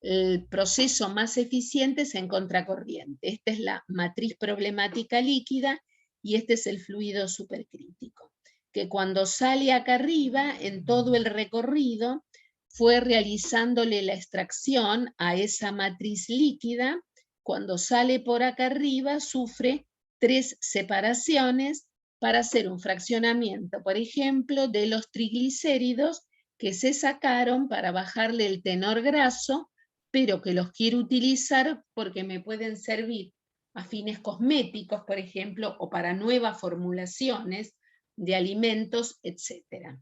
El proceso más eficiente es en contracorriente. Esta es la matriz problemática líquida y este es el fluido supercrítico, que cuando sale acá arriba, en todo el recorrido, fue realizándole la extracción a esa matriz líquida cuando sale por acá arriba, sufre 3 separaciones para hacer un fraccionamiento, por ejemplo, de los triglicéridos que se sacaron para bajarle el tenor graso, pero que los quiero utilizar porque me pueden servir a fines cosméticos, por ejemplo, o para nuevas formulaciones de alimentos, etc.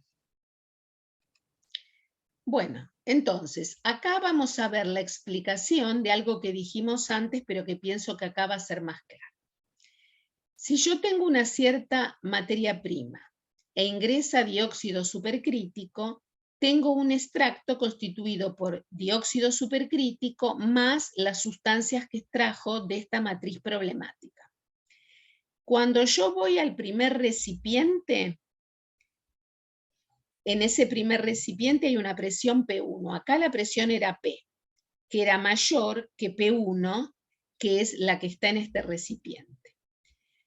Bueno, entonces, acá vamos a ver la explicación de algo que dijimos antes, pero que pienso que acá va a ser más claro. Si yo tengo una cierta materia prima e ingresa dióxido supercrítico, tengo un extracto constituido por dióxido supercrítico más las sustancias que extrajo de esta matriz problemática. Cuando yo voy al primer recipiente, en ese primer recipiente hay una presión P1. Acá la presión era P, que era mayor que P1, que es la que está en este recipiente.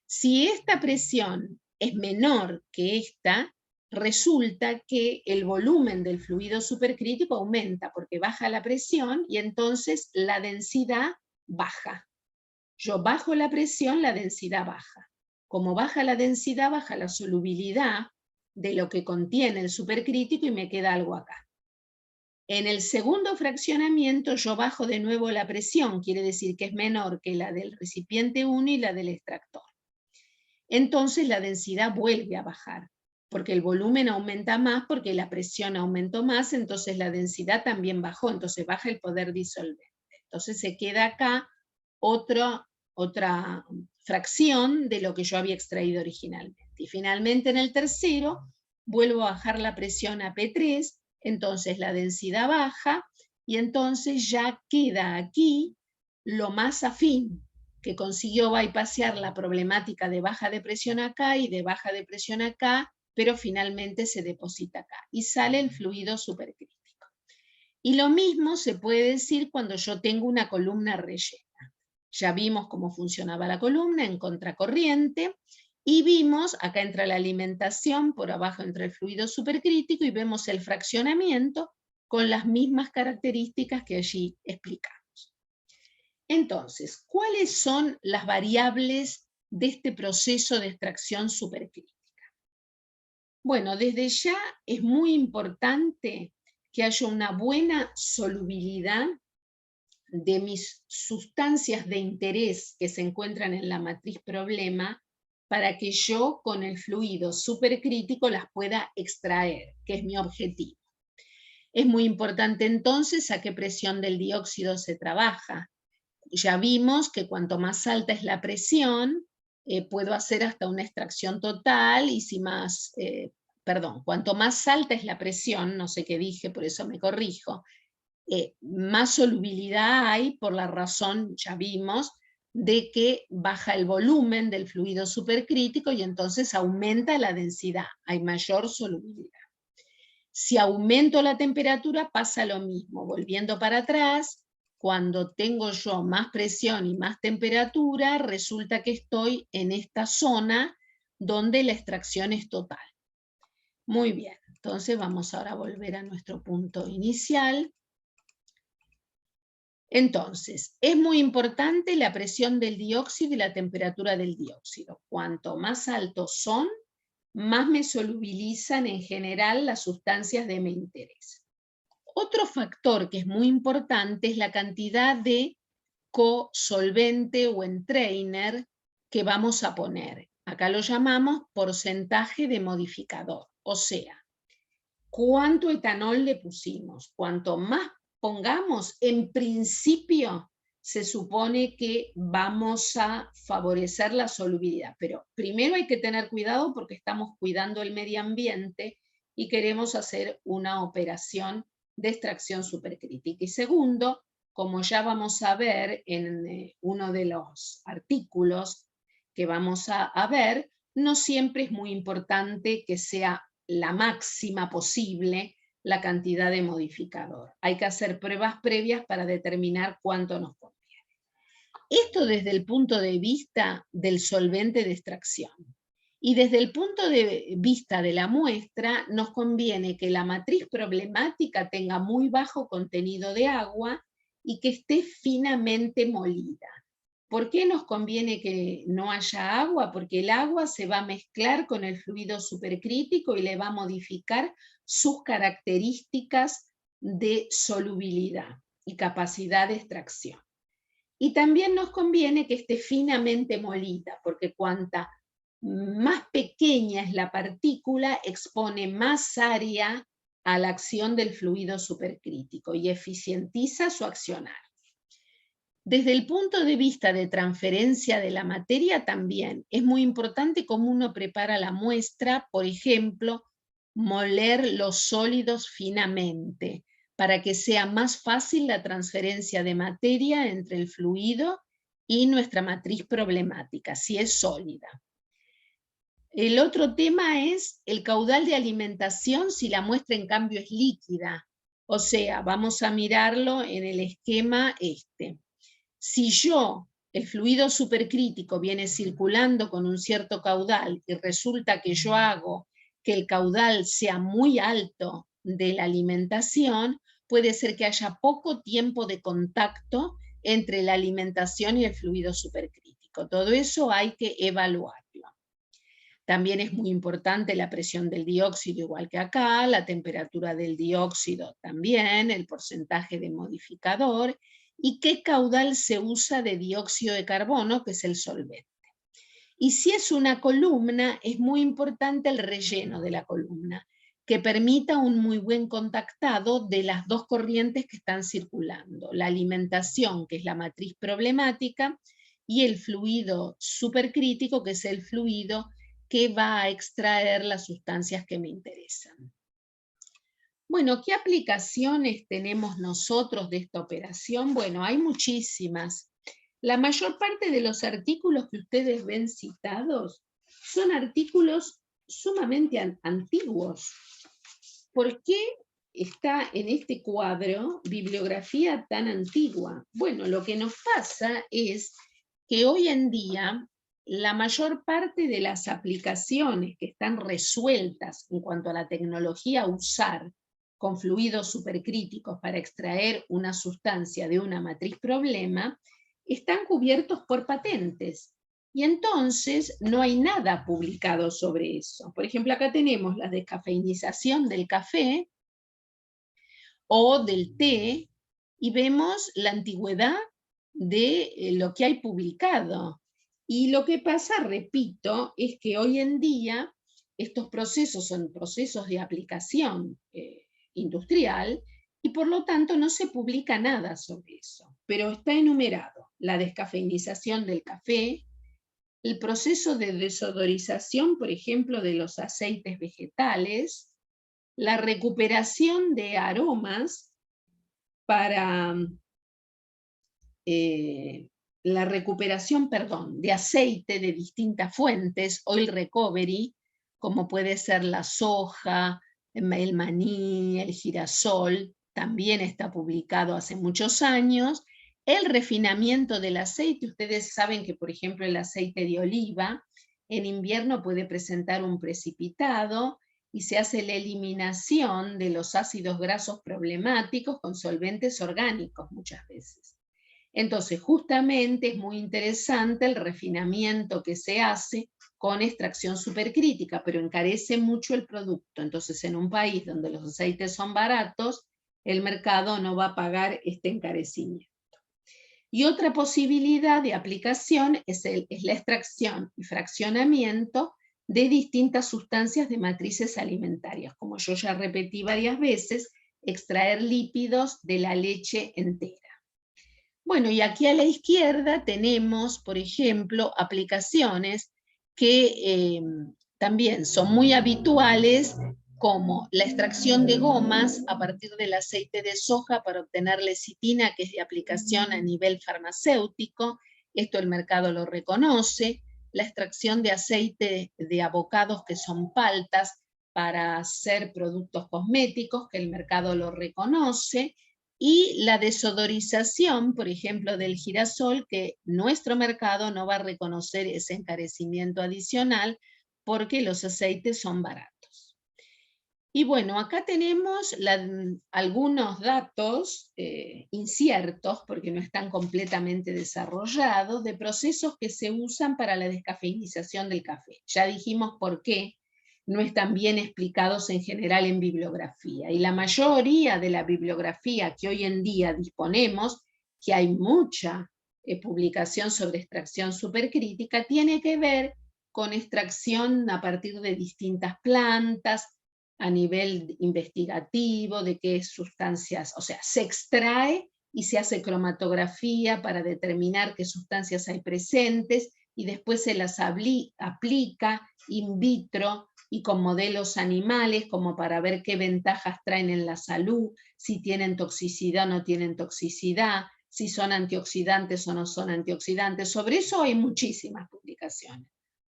Si esta presión es menor que esta, resulta que el volumen del fluido supercrítico aumenta porque baja la presión y entonces la densidad baja. Yo bajo la presión, la densidad baja. Como baja la densidad, baja la solubilidad de lo que contiene el supercrítico y me queda algo acá. En el segundo fraccionamiento yo bajo de nuevo la presión, quiere decir que es menor que la del recipiente 1 y la del extractor. Entonces la densidad vuelve a bajar, porque el volumen aumenta más, porque la presión aumentó más, entonces la densidad también bajó, entonces baja el poder disolvente. Entonces se queda acá otra fracción de lo que yo había extraído originalmente. Y finalmente en el tercero vuelvo a bajar la presión a P3, entonces la densidad baja y entonces ya queda aquí lo más afín, que consiguió bypassear la problemática de baja de presión acá y de baja de presión acá, pero finalmente se deposita acá y sale el fluido supercrítico. Y lo mismo se puede decir cuando yo tengo una columna rellena. Ya vimos cómo funcionaba la columna en contracorriente y vimos, acá entra la alimentación, por abajo entra el fluido supercrítico y vemos el fraccionamiento con las mismas características que allí explicamos. Entonces, ¿cuáles son las variables de este proceso de extracción supercrítica? Bueno, desde ya es muy importante que haya una buena solubilidad de mis sustancias de interés que se encuentran en la matriz problema para que yo con el fluido supercrítico las pueda extraer, que es mi objetivo. Es muy importante entonces a qué presión del dióxido se trabaja. Ya vimos que cuanto más alta es la presión, puedo hacer hasta una extracción total y si más, cuanto más alta es la presión, no sé qué dije, por eso me corrijo, más solubilidad hay por la razón, ya vimos, de que baja el volumen del fluido supercrítico y entonces aumenta la densidad, hay mayor solubilidad. Si aumento la temperatura pasa lo mismo, volviendo para atrás, cuando tengo yo más presión y más temperatura, resulta que estoy en esta zona donde la extracción es total. Muy bien, entonces vamos ahora a volver a nuestro punto inicial. Entonces, es muy importante la presión del dióxido y la temperatura del dióxido. Cuanto más altos son, más me solubilizan en general las sustancias de mi interés. Otro factor que es muy importante es la cantidad de cosolvente o entrainer que vamos a poner. Acá lo llamamos porcentaje de modificador, o sea, cuánto etanol le pusimos. Cuanto más pongamos, en principio se supone que vamos a favorecer la solubilidad, pero primero hay que tener cuidado porque estamos cuidando el medio ambiente y queremos hacer una operación de extracción supercrítica. Y segundo, como ya vamos a ver en uno de los artículos que vamos a ver, no siempre es muy importante que sea la máxima posible la cantidad de modificador. Hay que hacer pruebas previas para determinar cuánto nos conviene. Esto desde el punto de vista del solvente de extracción. Y desde el punto de vista de la muestra, nos conviene que la matriz problemática tenga muy bajo contenido de agua y que esté finamente molida. ¿Por qué nos conviene que no haya agua? Porque el agua se va a mezclar con el fluido supercrítico y le va a modificar sus características de solubilidad y capacidad de extracción. Y también nos conviene que esté finamente molida, porque cuanta más pequeña es la partícula, expone más área a la acción del fluido supercrítico y eficientiza su accionar. Desde el punto de vista de transferencia de la materia también es muy importante cómo uno prepara la muestra, por ejemplo, moler los sólidos finamente, para que sea más fácil la transferencia de materia entre el fluido y nuestra matriz problemática, si es sólida. El otro tema es el caudal de alimentación si la muestra en cambio es líquida. O sea, vamos a mirarlo en el esquema este. Si el fluido supercrítico viene circulando con un cierto caudal y resulta que yo hago que el caudal sea muy alto de la alimentación, puede ser que haya poco tiempo de contacto entre la alimentación y el fluido supercrítico. Todo eso hay que evaluarlo. También es muy importante la presión del dióxido, igual que acá, la temperatura del dióxido también, el porcentaje de modificador y qué caudal se usa de dióxido de carbono, que es el solvente. Y si es una columna, es muy importante el relleno de la columna, que permita un muy buen contactado de las dos corrientes que están circulando, la alimentación, que es la matriz problemática, y el fluido supercrítico, que es el fluido que va a extraer las sustancias que me interesan. Bueno, ¿qué aplicaciones tenemos nosotros de esta operación? Bueno, hay muchísimas. La mayor parte de los artículos que ustedes ven citados son artículos sumamente antiguos. ¿Por qué está en este cuadro bibliografía tan antigua? Bueno, lo que nos pasa es que hoy en día la mayor parte de las aplicaciones que están resueltas en cuanto a la tecnología a usar con fluidos supercríticos para extraer una sustancia de una matriz problema, están cubiertos por patentes. Y entonces no hay nada publicado sobre eso. Por ejemplo, acá tenemos la descafeinización del café o del té y vemos la antigüedad de lo que hay publicado. Y lo que pasa, repito, es que hoy en día estos procesos son procesos de aplicación industrial y por lo tanto no se publica nada sobre eso, pero está enumerado la descafeinización del café, el proceso de desodorización, por ejemplo, de los aceites vegetales, la recuperación de aromas para la recuperación, de aceite de distintas fuentes, oil recovery, como puede ser la soja, el maní, el girasol, también está publicado hace muchos años. El refinamiento del aceite, ustedes saben que, por ejemplo, el aceite de oliva en invierno puede presentar un precipitado y se hace la eliminación de los ácidos grasos problemáticos con solventes orgánicos muchas veces. Entonces, justamente es muy interesante el refinamiento que se hace con extracción supercrítica, pero encarece mucho el producto. Entonces, en un país donde los aceites son baratos, el mercado no va a pagar este encarecimiento. Y otra posibilidad de aplicación es la extracción y fraccionamiento de distintas sustancias de matrices alimentarias. Como yo ya repetí varias veces, extraer lípidos de la leche entera. Bueno, y aquí a la izquierda tenemos, por ejemplo, aplicaciones que también son muy habituales, como la extracción de gomas a partir del aceite de soja para obtener lecitina, que es de aplicación a nivel farmacéutico. Esto el mercado lo reconoce. La extracción de aceite de avocados, que son paltas, para hacer productos cosméticos, que el mercado lo reconoce. Y la desodorización, por ejemplo, del girasol, que nuestro mercado no va a reconocer ese encarecimiento adicional porque los aceites son baratos. Y bueno, acá tenemos algunos datos inciertos, porque no están completamente desarrollados, de procesos que se usan para la descafeinización del café. Ya dijimos por qué no están bien explicados en general en bibliografía. Y la mayoría de la bibliografía que hoy en día disponemos, que hay mucha publicación sobre extracción supercrítica, tiene que ver con extracción a partir de distintas plantas, a nivel investigativo, de qué sustancias, o sea, se extrae y se hace cromatografía para determinar qué sustancias hay presentes y después se las aplica in vitro y con modelos animales como para ver qué ventajas traen en la salud, si tienen toxicidad o no tienen toxicidad, si son antioxidantes o no son antioxidantes. Sobre eso hay muchísimas publicaciones.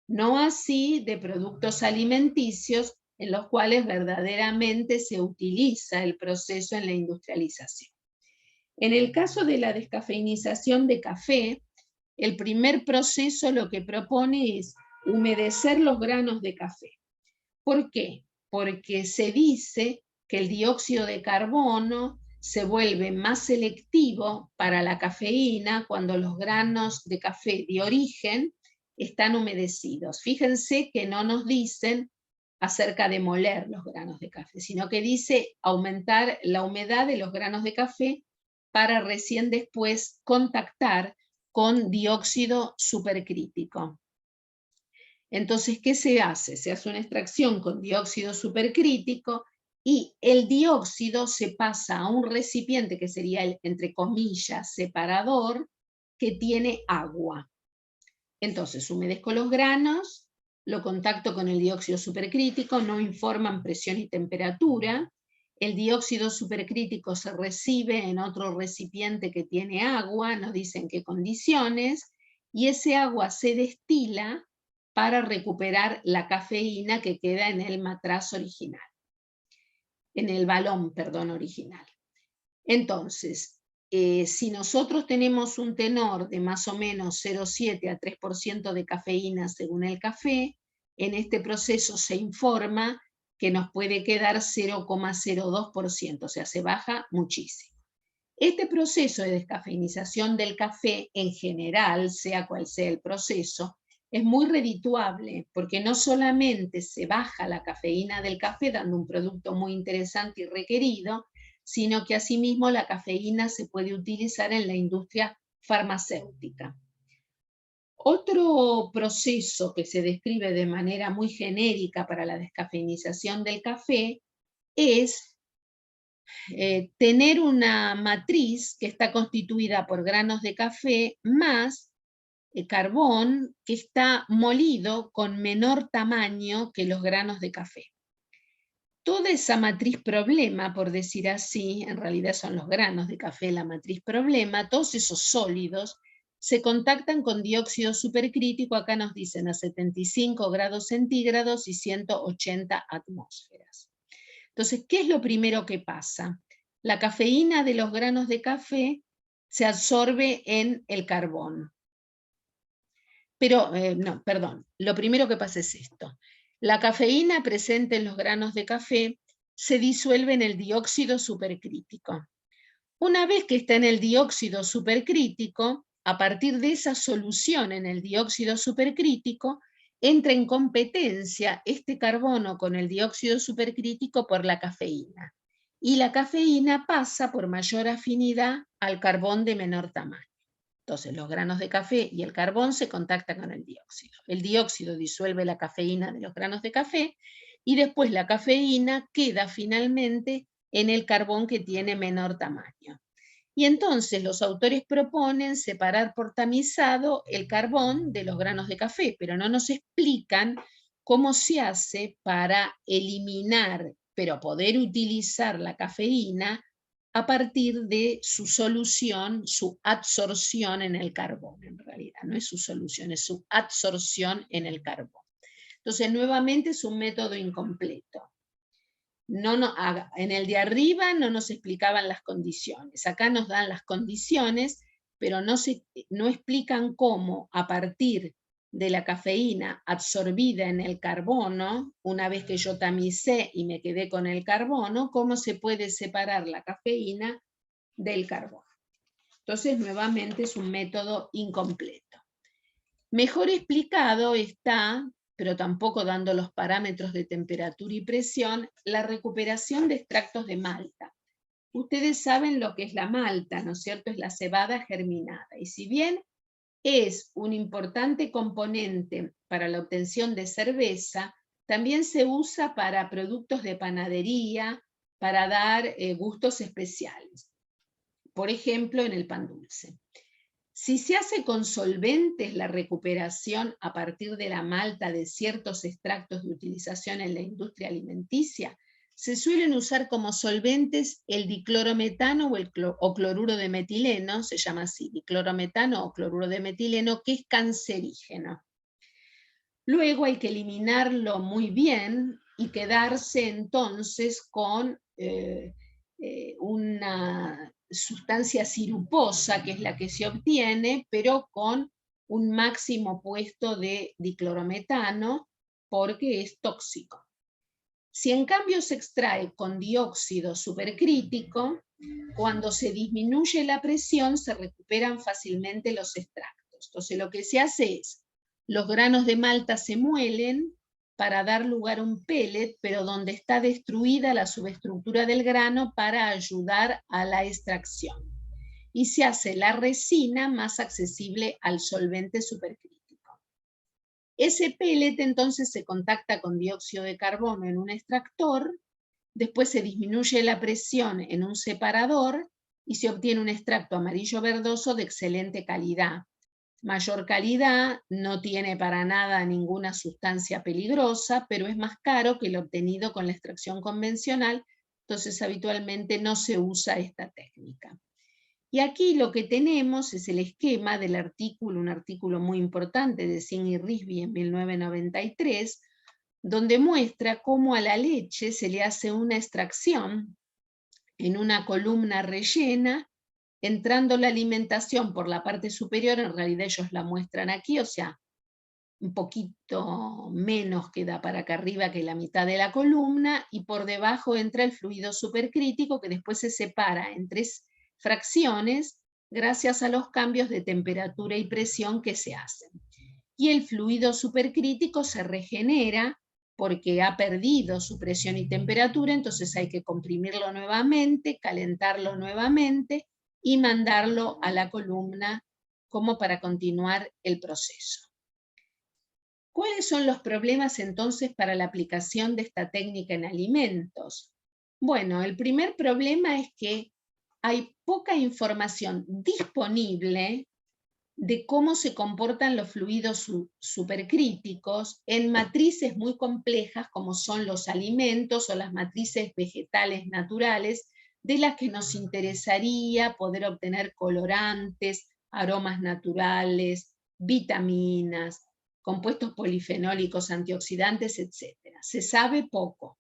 No así de productos alimenticios en los cuales verdaderamente se utiliza el proceso en la industrialización. En el caso de la descafeinización de café, el primer proceso lo que propone es humedecer los granos de café. ¿Por qué? Porque se dice que el dióxido de carbono se vuelve más selectivo para la cafeína cuando los granos de café de origen están humedecidos. Fíjense que no nos dicen acerca de moler los granos de café, sino que dice aumentar la humedad de los granos de café para recién después contactar con dióxido supercrítico. Entonces, ¿qué se hace? Se hace una extracción con dióxido supercrítico y el dióxido se pasa a un recipiente que sería el, entre comillas, separador, que tiene agua. Entonces, humedezco los granos, lo contacto con el dióxido supercrítico, no informan presión y temperatura. El dióxido supercrítico se recibe en otro recipiente que tiene agua, nos dicen qué condiciones, y ese agua se destila para recuperar la cafeína que queda en el matraz original, en el balón, perdón, original. Entonces, si nosotros tenemos un tenor de más o menos 0,7 a 3% de cafeína según el café, en este proceso se informa que nos puede quedar 0,02%, o sea, se baja muchísimo. Este proceso de descafeinización del café en general, sea cual sea el proceso, es muy redituable porque no solamente se baja la cafeína del café dando un producto muy interesante y requerido, sino que asimismo la cafeína se puede utilizar en la industria farmacéutica. Otro proceso que se describe de manera muy genérica para la descafeinización del café es tener una matriz que está constituida por granos de café más carbón que está molido con menor tamaño que los granos de café. Toda esa matriz problema, por decir así, en realidad son los granos de café la matriz problema, todos esos sólidos se contactan con dióxido supercrítico, acá nos dicen a 75 grados centígrados y 180 atmósferas. Entonces, ¿qué es lo primero que pasa? La cafeína de los granos de café se absorbe en el carbón. Pero, no, perdón, lo primero que pasa es esto. La cafeína presente en los granos de café se disuelve en el dióxido supercrítico. Una vez que está en el dióxido supercrítico, a partir de esa solución en el dióxido supercrítico, entra en competencia este carbono con el dióxido supercrítico por la cafeína. Y la cafeína pasa por mayor afinidad al carbón de menor tamaño. Entonces, los granos de café y el carbón se contactan con el dióxido. El dióxido disuelve la cafeína de los granos de café y después la cafeína queda finalmente en el carbón que tiene menor tamaño. Y entonces los autores proponen separar por tamizado el carbón de los granos de café, pero no nos explican cómo se hace para eliminar, pero poder utilizar la cafeína a partir de su solución, su adsorción en el carbón, en realidad, no es su solución, es su adsorción en el carbón. Entonces, nuevamente es un método incompleto. En el de arriba no nos explicaban las condiciones, acá nos dan las condiciones, pero no explican cómo a partir de la cafeína absorbida en el carbono, una vez que yo tamicé y me quedé con el carbono, cómo se puede separar la cafeína del carbono. Entonces, nuevamente es un método incompleto. Mejor explicado está, pero tampoco dando los parámetros de temperatura y presión, la recuperación de extractos de malta. Ustedes saben lo que es la malta, ¿no es cierto? Es la cebada germinada. Y si bien es un importante componente para la obtención de cerveza, también se usa para productos de panadería, para dar gustos especiales. Por ejemplo, en el pan dulce. Si se hace con solventes la recuperación a partir de la malta de ciertos extractos de utilización en la industria alimenticia, se suelen usar como solventes el diclorometano o cloruro de metileno, se llama así, diclorometano o cloruro de metileno, que es cancerígeno. Luego hay que eliminarlo muy bien y quedarse entonces con una sustancia siruposa, que es la que se obtiene, pero con un máximo puesto de diclorometano, porque es tóxico. Si en cambio se extrae con dióxido supercrítico, cuando se disminuye la presión se recuperan fácilmente los extractos. Entonces lo que se hace es, los granos de malta se muelen para dar lugar a un pellet, pero donde está destruida la subestructura del grano para ayudar a la extracción. Y se hace la resina más accesible al solvente supercrítico. Ese pellet entonces se contacta con dióxido de carbono en un extractor, después se disminuye la presión en un separador y se obtiene un extracto amarillo verdoso de excelente calidad. Mayor calidad, no tiene para nada ninguna sustancia peligrosa, pero es más caro que el obtenido con la extracción convencional, entonces habitualmente no se usa esta técnica. Y aquí lo que tenemos es el esquema del artículo, un artículo muy importante de Singh y Risby en 1993, donde muestra cómo a la leche se le hace una extracción en una columna rellena, entrando la alimentación por la parte superior, en realidad ellos la muestran aquí, o sea, un poquito menos queda para acá arriba que la mitad de la columna, y por debajo entra el fluido supercrítico que después se separa en 3 fracciones gracias a los cambios de temperatura y presión que se hacen. Y el fluido supercrítico se regenera porque ha perdido su presión y temperatura, entonces hay que comprimirlo nuevamente, calentarlo nuevamente y mandarlo a la columna como para continuar el proceso. ¿Cuáles son los problemas entonces para la aplicación de esta técnica en alimentos? Bueno, el primer problema es que hay poca información disponible de cómo se comportan los fluidos supercríticos en matrices muy complejas como son los alimentos o las matrices vegetales naturales, de las que nos interesaría poder obtener colorantes, aromas naturales, vitaminas, compuestos polifenólicos, antioxidantes, etc. Se sabe poco.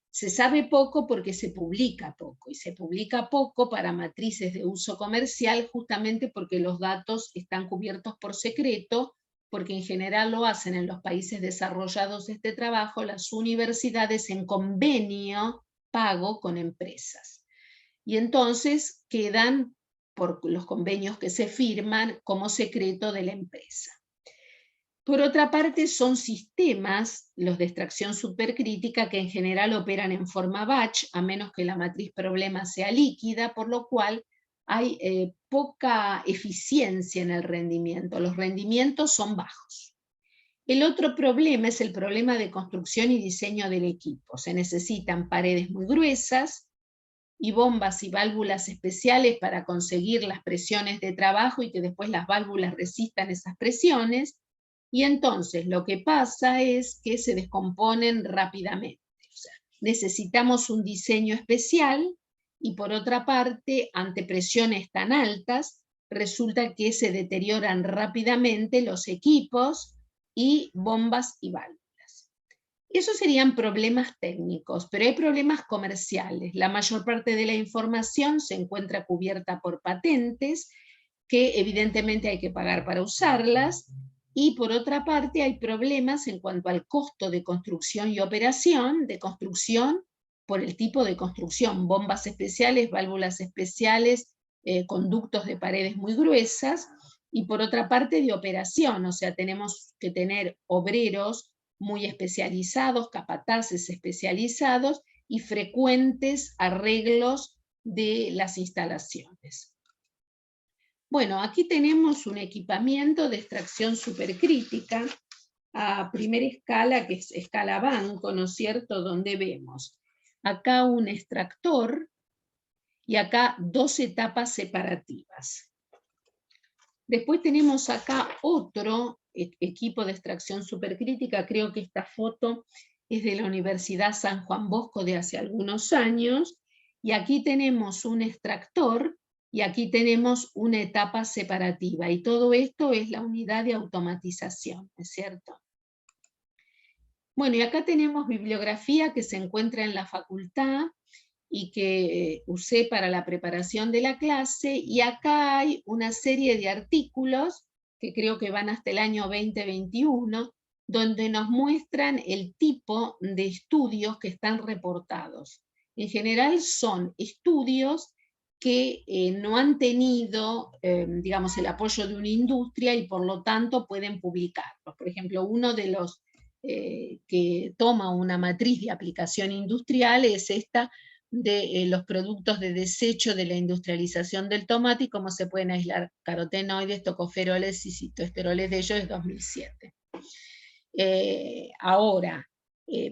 Se sabe poco porque se publica poco, y se publica poco para matrices de uso comercial justamente porque los datos están cubiertos por secreto, porque en general lo hacen en los países desarrollados este trabajo las universidades en convenio pago con empresas. Y entonces quedan, por los convenios que se firman, como secreto de la empresa. Por otra parte, son sistemas, los de extracción supercrítica, que en general operan en forma batch, a menos que la matriz problema sea líquida, por lo cual hay poca eficiencia en el rendimiento. Los rendimientos son bajos. El otro problema es el problema de construcción y diseño del equipo. Se necesitan paredes muy gruesas y bombas y válvulas especiales para conseguir las presiones de trabajo y que después las válvulas resistan esas presiones. Y entonces lo que pasa es que se descomponen rápidamente. O sea, necesitamos un diseño especial y por otra parte, ante presiones tan altas, resulta que se deterioran rápidamente los equipos y bombas y válvulas. Esos serían problemas técnicos, pero hay problemas comerciales. La mayor parte de la información se encuentra cubierta por patentes, que evidentemente hay que pagar para usarlas, Y por otra parte hay problemas en cuanto al costo de construcción y operación, de construcción por el tipo de construcción, bombas especiales, válvulas especiales, conductos de paredes muy gruesas, y por otra parte de operación, o sea, tenemos que tener obreros muy especializados, capataces especializados y frecuentes arreglos de las instalaciones. Bueno, aquí tenemos un equipamiento de extracción supercrítica a primera escala, que es escala banco, ¿no es cierto?, donde vemos acá un extractor y acá 2 etapas separativas. Después tenemos acá otro equipo de extracción supercrítica, creo que esta foto es de la Universidad San Juan Bosco de hace algunos años, y aquí tenemos un extractor y aquí tenemos una etapa separativa, y todo esto es la unidad de automatización, ¿es cierto? Bueno, y acá tenemos bibliografía que se encuentra en la facultad y que usé para la preparación de la clase, y acá hay una serie de artículos que creo que van hasta el año 2021, donde nos muestran el tipo de estudios que están reportados. En general son estudios que no han tenido, digamos, el apoyo de una industria y por lo tanto pueden publicarlos. Por ejemplo, uno de los que toma una matriz de aplicación industrial es esta de los productos de desecho de la industrialización del tomate y cómo se pueden aislar carotenoides, tocoferoles y citoesteroles de ellos, es 2007. Ahora,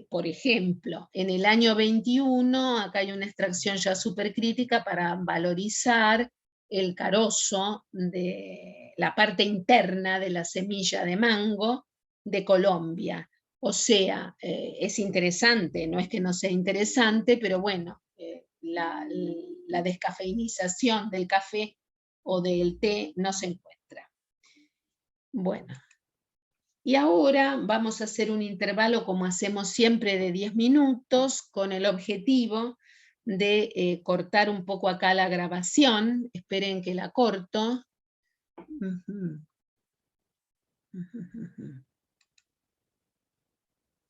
por ejemplo, en el año 21, acá hay una extracción ya supercrítica para valorizar el carozo de la parte interna de la semilla de mango de Colombia. O sea, es interesante, no es que no sea interesante, pero bueno, la descafeinización del café o del té no se encuentra. Bueno, y ahora vamos a hacer un intervalo como hacemos siempre de 10 minutos con el objetivo de cortar un poco acá la grabación. Esperen que la corto.